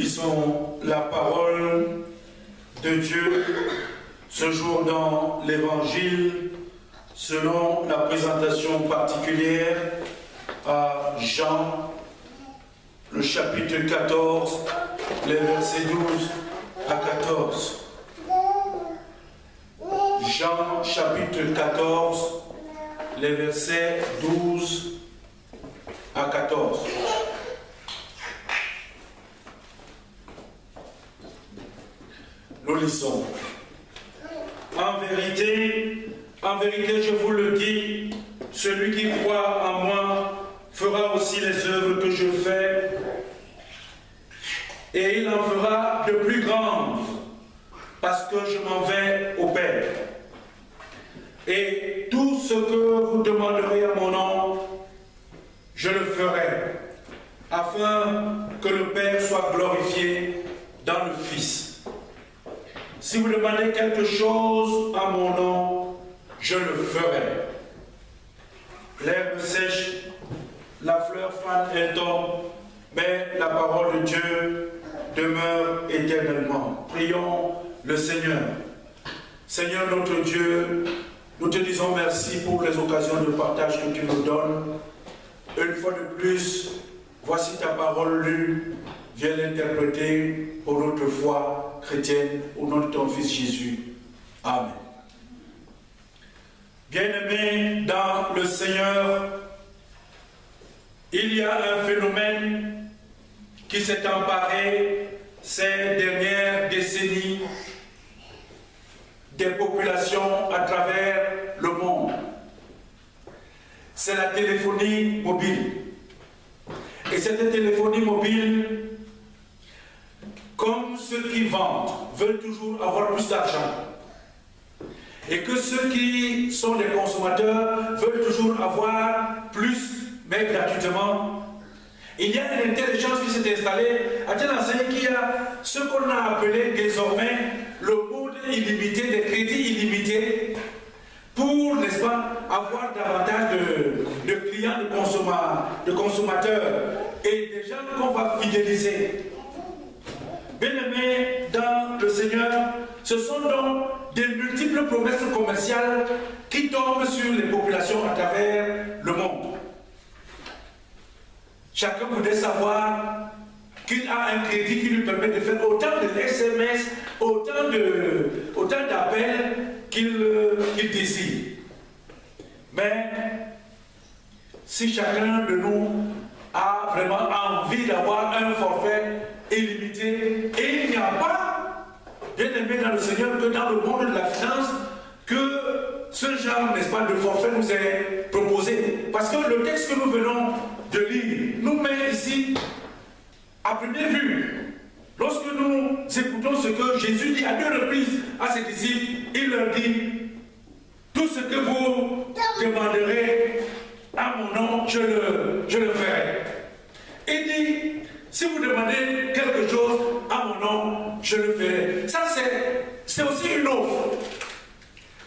Lisons la parole de Dieu ce jour dans l'Évangile selon la présentation particulière à Jean, le chapitre 14, les versets 12 à 14. Jean, chapitre 14, les versets 12 à 14. Nous lisons. En vérité, je vous le dis, celui qui croit en moi fera aussi les œuvres que je fais, et il en fera de plus grandes, parce que je m'en vais au Père. Et tout ce que vous demanderez à mon nom, je le ferai, afin que le Père soit glorifié dans le Fils. Si vous demandez quelque chose à mon nom, je le ferai. L'herbe sèche, la fleur fane, elle tombe, mais la parole de Dieu demeure éternellement. Prions le Seigneur. Seigneur notre Dieu, nous te disons merci pour les occasions de partage que tu nous donnes. Une fois de plus, voici ta parole lue. Viens l'interpréter pour notre foi chrétienne, au nom de ton Fils Jésus. Amen. Bien-aimés dans le Seigneur, il y a un phénomène qui s'est emparé ces dernières décennies des populations à travers le monde. C'est la téléphonie mobile. Et cette téléphonie mobile, comme ceux qui vendent veulent toujours avoir plus d'argent, et que ceux qui sont des consommateurs veulent toujours avoir plus, mais gratuitement, il y a une intelligence qui s'est installée à tel enseigne qu'il y a ce qu'on a appelé désormais le mode illimité, des crédits illimités, pour, n'est-ce pas, avoir davantage de clients, de consommateurs et des gens qu'on va fidéliser. Bien-aimés dans le Seigneur, ce sont donc des multiples promesses commerciales qui tombent sur les populations à travers le monde. Chacun voudrait savoir qu'il a un crédit qui lui permet de faire autant de SMS, autant d'appels qu'il désire. Mais si chacun de nous a vraiment envie d'avoir un forfait illimité, et il n'y a pas, bien aimé dans le Seigneur, que dans le monde de la finance, que ce genre, n'est-ce pas, de forfait nous est proposé. Parce que le texte que nous venons de lire nous met ici, à première vue, lorsque nous écoutons ce que Jésus dit à 2 reprises à ses disciples, il leur dit, tout ce que vous demanderez à mon nom, je le ferai. Il dit, si vous demandez quelque chose à mon nom, je le ferai. Ça, c'est aussi une offre.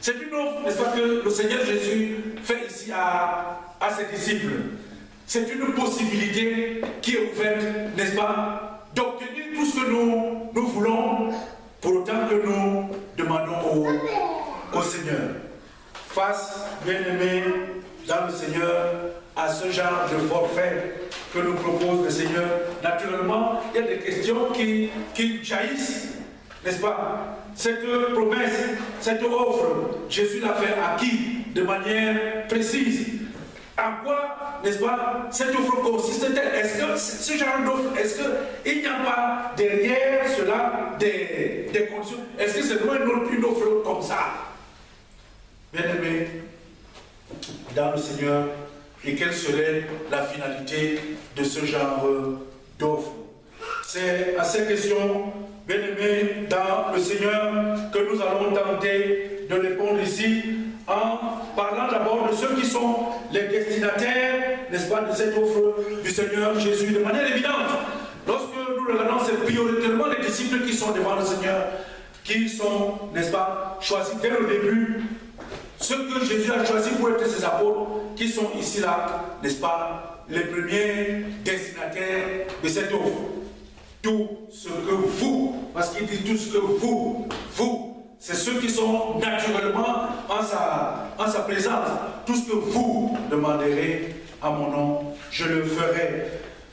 C'est une offre, n'est-ce pas, que le Seigneur Jésus fait ici à ses disciples. C'est une possibilité qui est ouverte, n'est-ce pas, d'obtenir tout ce que nous voulons, pour autant que nous demandons au Seigneur. Face, bien-aimés, dans le Seigneur, à ce genre de forfait que nous propose le Seigneur, naturellement, il y a des questions qui jaillissent, n'est-ce pas? Cette promesse, cette offre, Jésus l'a fait à qui? De manière précise. À quoi, n'est-ce pas, cette offre consiste-t-elle? Est-ce que ce genre d'offre, est-ce qu'il n'y a pas derrière cela des conditions? Est-ce que c'est vraiment une offre comme ça? Bien-aimés, dans le Seigneur, et quelle serait la finalité de ce genre d'offre? C'est à ces questions, bien-aimés, dans le Seigneur, que nous allons tenter de répondre ici, en parlant d'abord de ceux qui sont les destinataires, n'est-ce pas, de cette offre du Seigneur Jésus, de manière évidente. Lorsque nous regardons, c'est prioritairement les disciples qui sont devant le Seigneur, qui sont, n'est-ce pas, choisis dès le début, ceux que Jésus a choisis pour être ses apôtres, qui sont ici là, n'est-ce pas, les premiers destinataires de cette offre. tout ce que vous, parce qu'il dit tout ce que vous, c'est ceux qui sont naturellement en sa présence. Tout ce que vous demanderez à mon nom, je le ferai.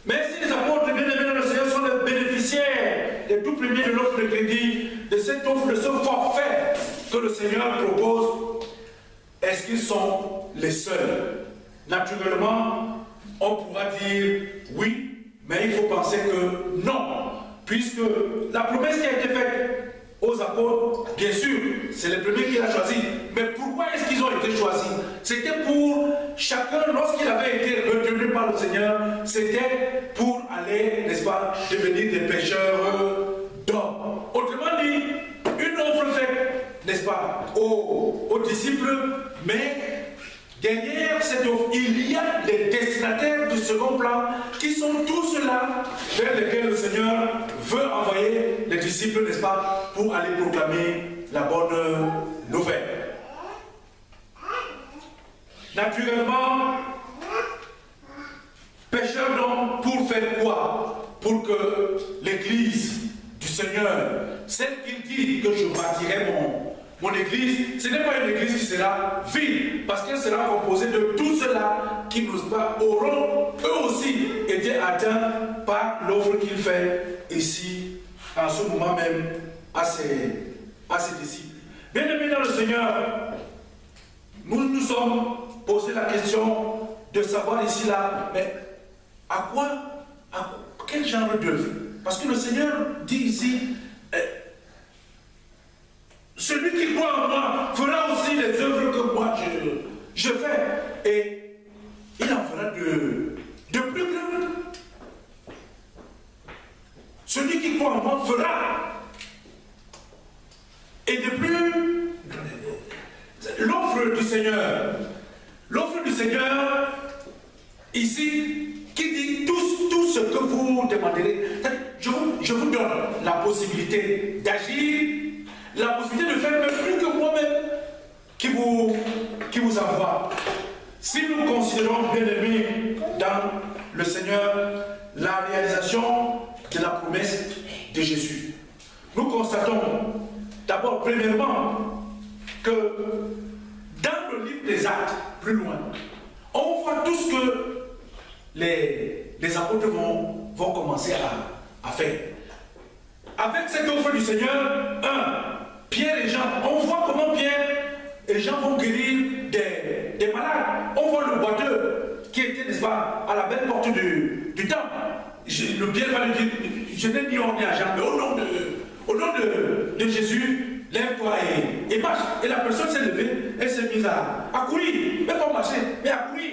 Mais si les apôtres bien-aimés dans le Seigneur sont les bénéficiaires des tout premiers de l'offre de crédit, de cette offre, de ce forfait que le Seigneur propose, est-ce qu'ils sont les seuls? Naturellement, on pourra dire oui, mais il faut penser que non, puisque la promesse qui a été faite aux apôtres, bien sûr, c'est les premiers qu'il a choisis. Mais pourquoi est-ce qu'ils ont été choisis? C'était pour chacun, lorsqu'il avait été retenu par le Seigneur, c'était pour aller, n'est-ce pas, devenir des pêcheurs d'hommes. Autrement dit, une offre faite, n'est-ce pas, aux disciples, mais derrière cette offre, il y a des destinataires du second plan qui sont tous ceux-là vers lesquels le Seigneur veut envoyer les disciples, n'est-ce pas, pour aller proclamer la bonne nouvelle. Naturellement, pécheurs d'hommes, pour faire quoi? Pour que l'Église du Seigneur, celle qu'il dit que je bâtirai mon église, ce n'est pas une église qui sera vide, parce qu'elle sera composée de tous ceux-là qui auront eux aussi été atteints par l'offre qu'il fait ici, en ce moment même, à ses disciples. Bien aimés dans le Seigneur, nous nous sommes posé la question de savoir ici là, mais à quel genre d'œuvre? Parce que le Seigneur dit ici, celui qui croit en moi fera aussi les œuvres que moi je fais. Et il en fera de plus grandes. Celui qui croit en moi fera. Et de plus, l'offre du Seigneur. L'offre du Seigneur, ici, qui dit tout ce que vous demanderez. Je vous donne la possibilité d'agir, la possibilité de faire même plus que moi-même qui vous envoie. Si nous considérons, bien aimés, dans le Seigneur, la réalisation de la promesse de Jésus, nous constatons d'abord, premièrement, que dans le livre des Actes, plus loin, on voit tout ce que les apôtres vont commencer à faire. Avec cette offre du Seigneur, Pierre et Jean, on voit comment Pierre et Jean vont guérir des malades. On voit le boiteux qui était, n'est-ce pas, à la belle porte du temple. Le Pierre va lui dire, je n'ai ni or ni argent, mais au nom de Jésus, lève-toi et marche. Et la personne s'est levée, elle s'est mise à courir, mais pas marcher, mais à courir.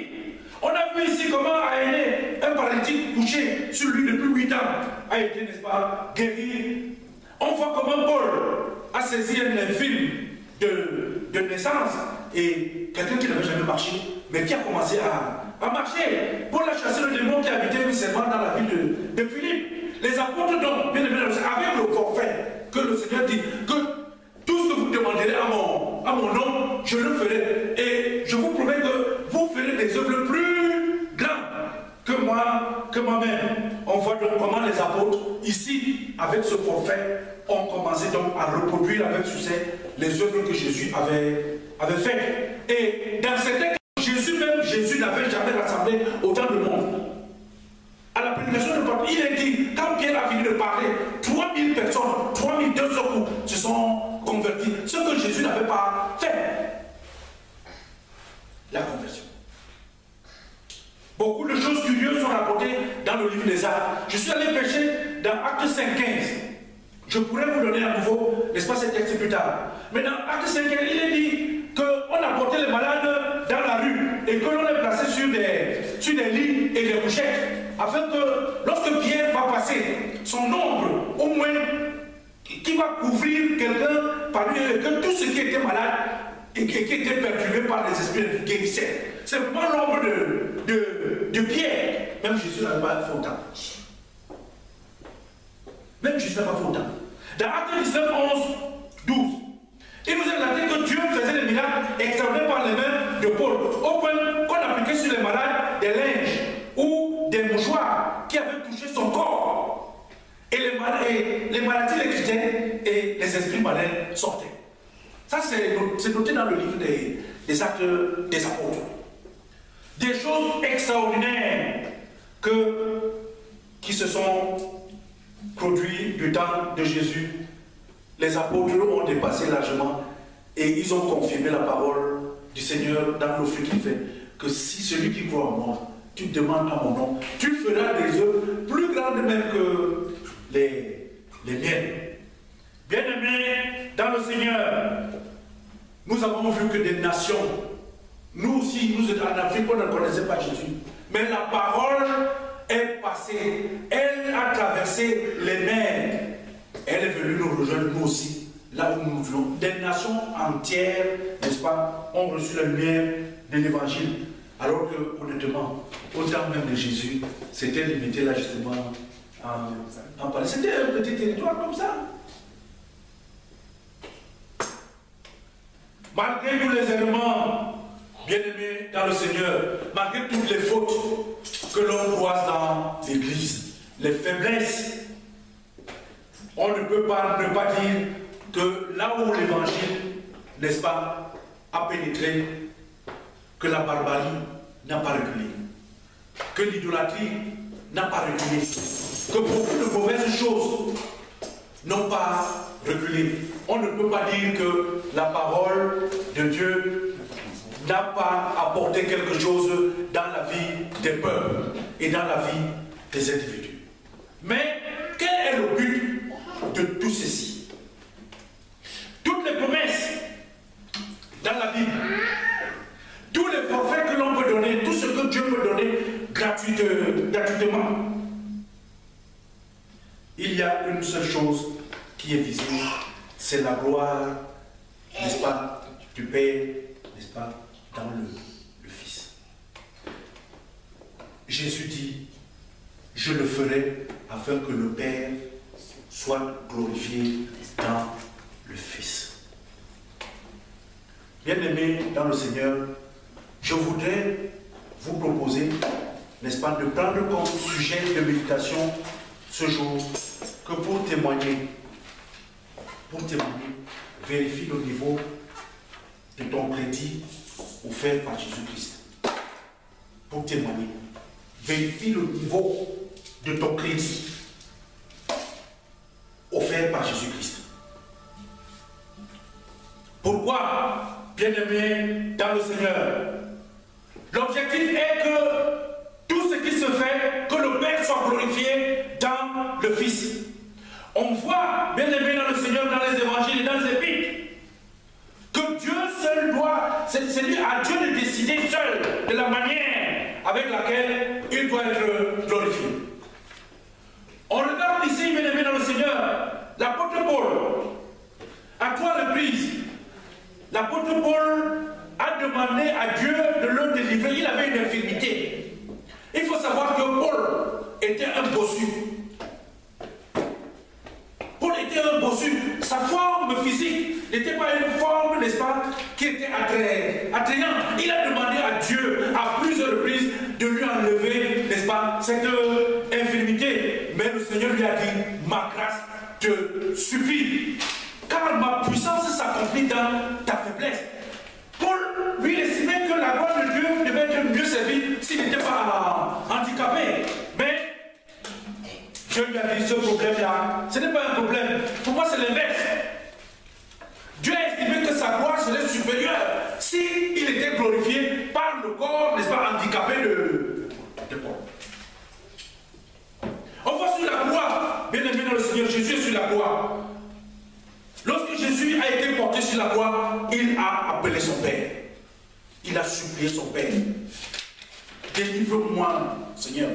On a vu ici comment Aéné, un paralytique couché sur lui depuis 8 ans, a été, n'est-ce pas, guéri. On voit comment Paul a saisi un infirme de naissance et quelqu'un qui n'avait jamais marché, mais qui a commencé à marcher. Paul a chassé le démon qui habitait une servante dans la ville de Philippe. Les apôtres donc, bien aimés, avec le forfait que le Seigneur dit, que tout ce que vous demanderez à mon nom, je le ferai. Et je vous promets que vous ferez des œuvres plus grandes que moi-même. On voit donc comment les apôtres, ici, avec ce forfait, ont commencé donc à reproduire avec succès les œuvres que Jésus avait faites. Et dans certains cas, Jésus n'avait jamais rassemblé autant de monde. À la prédication de Paul, il est dit, quand Pierre a fini de parler, 3000 personnes, 3200 coups se sont convertis. Ce que Jésus n'avait pas fait. La conversion. Beaucoup de choses curieuses sont rapportées dans le livre des Actes. Je suis allé pêcher dans Actes 5.15. Je pourrais vous donner à nouveau, n'est-ce pas, ces textes plus tard. Mais dans Actes 5.15, il est dit qu'on a porté les malades dans la rue et que l'on les plaçait sur des lits et des couchettes, afin que lorsque Pierre va passer, son ombre, au moins, qui va couvrir quelqu'un parmi eux, que tous ceux qui étaient malades et qui étaient perturbés par les esprits guérissaient. C'est vraiment l'ombre de Pierre. Même Jésus n'avait pas fait autant. Même Jésus n'a pas fait autant. Dans Actes 19, 11, 12, il nous a relaté que Dieu faisait des miracles extraordinaires par les mains de Paul, au point qu'on appliquait sur les malades des linges ou des mouchoirs qui avaient touché son corps. Et les entraient et les esprits malins sortaient. Ça, c'est noté dans le livre des Actes des Apôtres. Des choses extraordinaires qui se sont produites du temps de Jésus. Les apôtres ont dépassé largement et ils ont confirmé la parole du Seigneur dans l'offre qu'il fait. Que si celui qui croit en moi, tu demandes à mon nom, tu feras des œuvres plus grandes même que les miennes. Bien-aimés dans le Seigneur, nous avons vu que des nations, nous aussi, nous en Afrique, on ne connaissait pas Jésus. Mais la parole est passée, elle a traversé les mers, elle est venue nous rejoindre nous aussi, là où nous vivons. Des nations entières, n'est-ce pas, ont reçu la lumière de l'évangile. Alors que, honnêtement, au temps même de Jésus, c'était limité là justement en Palestine. C'était un petit territoire comme ça. Malgré tous les éléments, bien-aimés dans le Seigneur, malgré toutes les fautes que l'on croise dans l'Église, les faiblesses, on ne peut pas ne pas dire que là où l'Évangile, n'est-ce pas, a pénétré, que la barbarie n'a pas reculé, que l'idolâtrie n'a pas reculé, que beaucoup de mauvaises choses n'ont pas reculé. On ne peut pas dire que la parole de Dieu n'a pas apporté quelque chose dans la vie des peuples et dans la vie des individus. Mais quel est le but de tout ceci? Toutes les promesses dans la Bible, tous les forfaits que l'on peut donner, tout ce que Dieu peut donner gratuitement, il y a une seule chose qui est visible, c'est la gloire, n'est-ce pas, du Père, n'est-ce pas, dans le Fils. Jésus dit, je le ferai afin que le Père soit glorifié dans le Fils. Bien-aimés dans le Seigneur, je voudrais vous proposer, n'est-ce pas, de prendre comme sujet de méditation ce jour que pour témoigner, vérifie le niveau de ton crédit offert par Jésus-Christ. Pour témoigner, vérifie le niveau de ton crédit offert par Jésus-Christ. Pourquoi, bien-aimés dans le Seigneur? L'objectif est que tout ce qui se fait, que le Père soit glorifié dans le Fils. On voit, bien-aimés dans le Seigneur, dans les évangiles et dans les épîtres, que Dieu seul doit, c'est lui à Dieu de décider seul de la manière avec laquelle il doit être glorifié. On regarde ici, bien-aimés dans le Seigneur, l'apôtre Paul, à 3 reprises, l'apôtre Paul a demandé à Dieu de le délivrer. Il avait une infirmité. Il faut savoir que Paul était un bossu. Paul était un bossu. Sa forme physique n'était pas une forme, n'est-ce pas, qui était attrayante. Il a demandé à Dieu à plusieurs reprises de lui enlever, n'est-ce pas, cette infirmité. Mais le Seigneur lui a dit, ma grâce te suffit, car ma puissance s'accomplit dans ta faiblesse. Paul lui estimait que la gloire de Dieu devait être mieux servie s'il n'était pas handicapé. Mais Dieu lui a dit, ce problème-là, ce n'est pas un problème. Pour moi, c'est l'inverse. Dieu a estimé que sa gloire serait supérieure s'il était glorifié par le corps, n'est-ce pas, handicapé de Paul. On voit sur la croix, bien aimé dans le Seigneur, Jésus est sur la croix. Lorsque Jésus a été porté sur la croix, il a appelé son Père. Il a supplié son Père. Délivre-moi, Seigneur.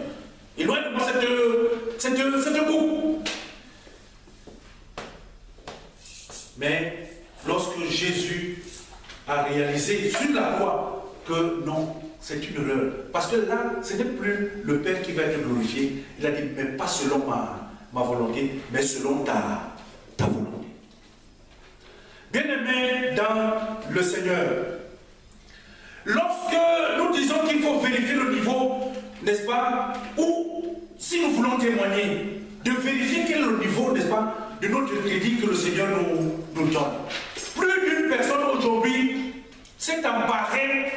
Éloigne-moi cette coupe. Mais lorsque Jésus a réalisé sur la croix que non, c'est une erreur. Parce que là, ce n'est plus le Père qui va être glorifié. Il a dit, mais pas selon ma volonté, mais selon ta volonté. Bien-aimés dans le Seigneur, lorsque nous disons qu'il faut vérifier le niveau, n'est-ce pas, ou si nous voulons témoigner, de vérifier quel est le niveau, n'est-ce pas, de notre crédit que le Seigneur nous donne. Plus d'une personne aujourd'hui s'est emparée,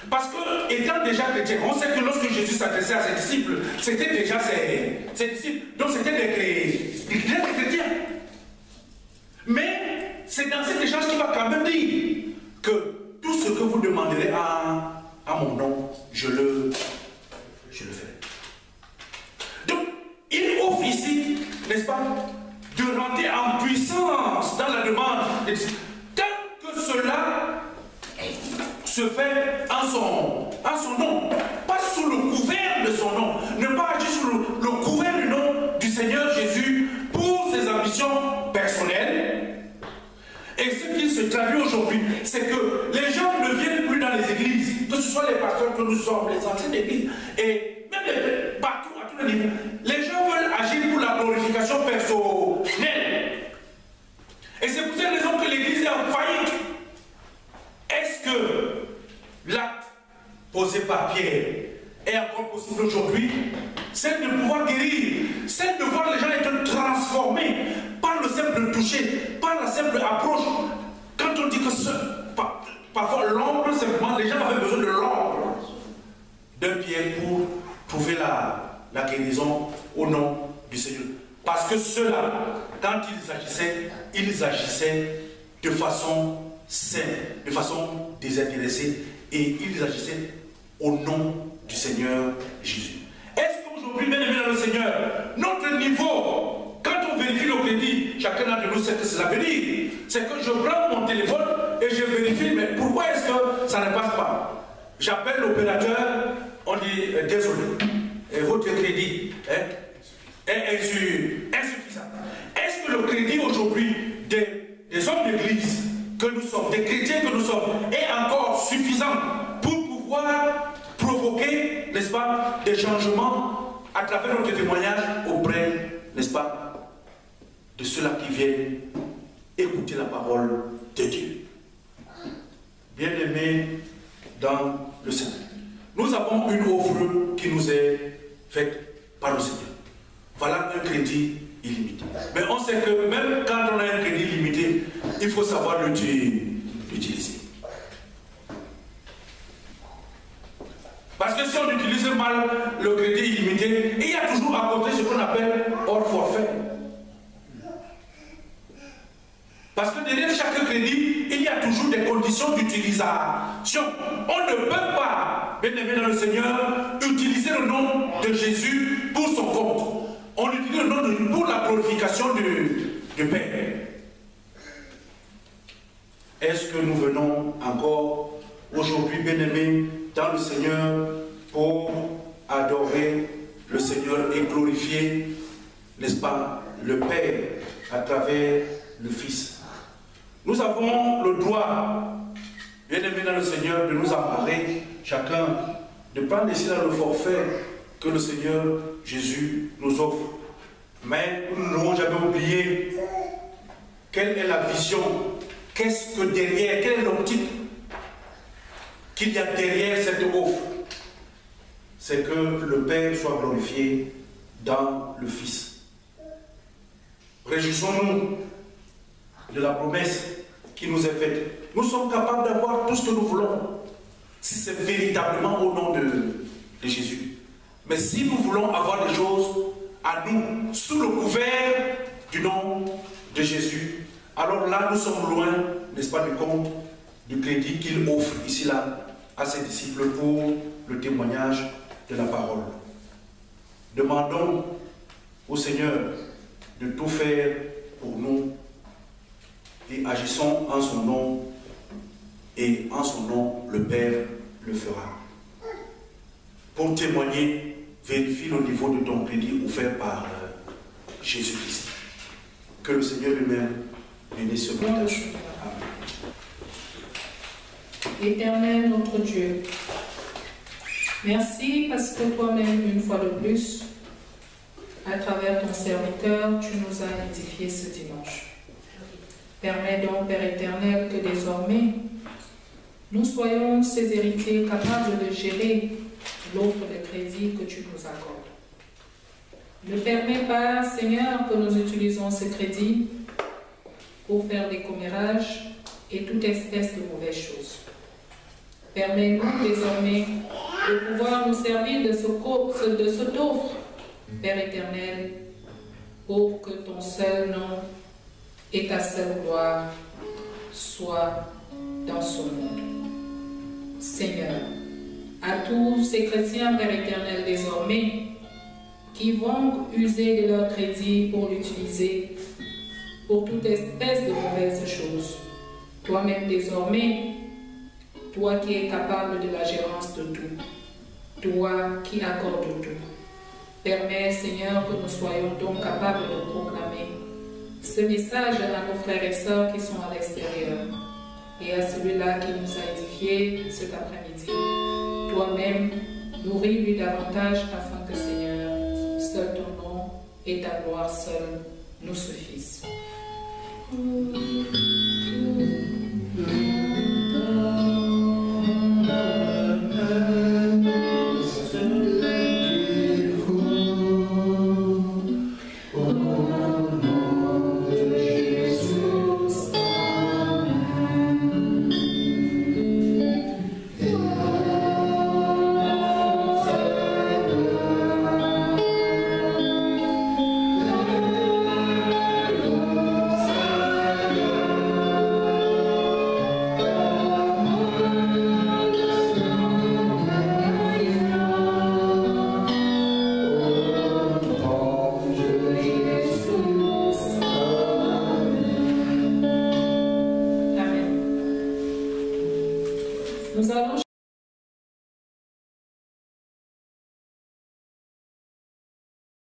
parce que, étant déjà chrétien, on sait que lorsque Jésus s'adressait à ses disciples, c'était déjà ses disciples, donc c'était des chrétiens. Mais c'est dans cet échange qu'il va quand même dire que tout ce que vous demanderez à mon nom, je le ferai. Donc, il offre ici, n'est-ce pas, de rentrer en puissance dans la demande. Tant que cela se fait en son nom, pas sous le couvert de son nom, ne pas agir sous le couvert du nom du Seigneur Jésus pour ses ambitions personnelles. Et ce qui se traduit aujourd'hui, c'est que les gens ne viennent plus dans les églises, que ce soit les pasteurs que nous sommes, les anciens d'église, et même partout, à tous les niveaux. Les gens veulent agir pour la glorification personnelle. Et c'est pour cette raison que l'église est en faillite. Est-ce que l'acte posé par Pierre est encore possible aujourd'hui? C'est de pouvoir guérir, c'est de voir les gens être transformés par le simple toucher, par la simple approche. Quand on dit que parfois l'ombre, simplement, les gens avaient besoin de l'ombre d'un Pierre pour trouver la guérison au nom du Seigneur. Parce que ceux-là, quand ils agissaient de façon sainte, de façon désintéressée, et ils agissaient au nom du Seigneur Jésus. Est-ce qu'aujourd'hui, bien aimé dans le Seigneur, notre niveau, quand on vérifie le crédit, chacun d'entre nous sait que cela veut dire, c'est que je prends mon téléphone et je vérifie, mais pourquoi est-ce que ça ne passe pas? J'appelle l'opérateur, on dit désolé, votre crédit est insuffisant. Est-ce que le crédit aujourd'hui des hommes d'église que nous sommes, des chrétiens que nous sommes, est encore suffisant pour pouvoir provoquer, n'est-ce pas, des changements à travers notre témoignage auprès, n'est-ce pas, de ceux-là qui viennent écouter la parole de Dieu? Bien-aimés dans le Seigneur, nous avons une offre qui nous est faite par le Seigneur. Voilà un crédit illimité. Mais on sait que même quand on a un crédit limité, il faut savoir l'utiliser. Parce que si on utilise mal le crédit illimité, il y a toujours à côté ce qu'on appelle hors forfait. Parce que derrière chaque crédit, il y a toujours des conditions d'utilisation. On ne peut pas, bien aimé dans le Seigneur, utiliser le nom de Jésus pour son compte. On utilise le nom pour la glorification du Père. Est-ce que nous venons encore aujourd'hui, bien aimés, dans le Seigneur pour adorer le Seigneur et glorifier, n'est-ce pas, le Père à travers le Fils? Nous avons le droit, bien aimés dans le Seigneur, de nous emparer, chacun, de prendre ici dans le forfait que le Seigneur Jésus nous offre. Mais nous n'avons jamais oublié quelle est la vision, qu'est-ce que derrière, quelle est l'optique qu'il y a derrière cette offre. C'est que le Père soit glorifié dans le Fils. Réjouissons-nous de la promesse qui nous est faite. Nous sommes capables d'avoir tout ce que nous voulons, si c'est véritablement au nom de Jésus. Mais si nous voulons avoir des choses à nous, sous le couvert du nom de Jésus, alors là, nous sommes loin, n'est-ce pas, du compte, du crédit qu'il offre ici, là, à ses disciples pour le témoignage de la parole. Demandons au Seigneur de tout faire pour nous et agissons en son nom, et en son nom, le Père le fera. Pour témoigner, vérifie le niveau de ton crédit offert par Jésus-Christ. Que le Seigneur lui-même bénisse ce matin. Éternel notre Dieu, merci parce que toi-même, une fois de plus, à travers ton serviteur, tu nous as édifiés ce dimanche. Permets donc, Père éternel, que désormais, nous soyons ces héritiers capables de gérer l'offre de crédit que tu nous accordes. Ne permets pas, Seigneur, que nous utilisons ce crédit pour faire des commérages et toute espèce de mauvaises choses. Permets-nous désormais de pouvoir nous servir de cet offre, Père éternel, pour que ton seul nom et ta seule gloire soient dans ce monde. Seigneur, à tous ces chrétiens, Père éternel, désormais, qui vont user de leur crédit pour l'utiliser pour toute espèce de mauvaises choses. Toi-même désormais, toi qui es capable de la gérance de tout, toi qui accordes tout, permets, Seigneur, que nous soyons donc capables de proclamer ce message à nos frères et sœurs qui sont à l'extérieur et à celui-là qui nous a édifiés cet après-midi. Toi-même, nourris-lui davantage afin que, Seigneur, seul ton nom et ta gloire seule nous suffisent.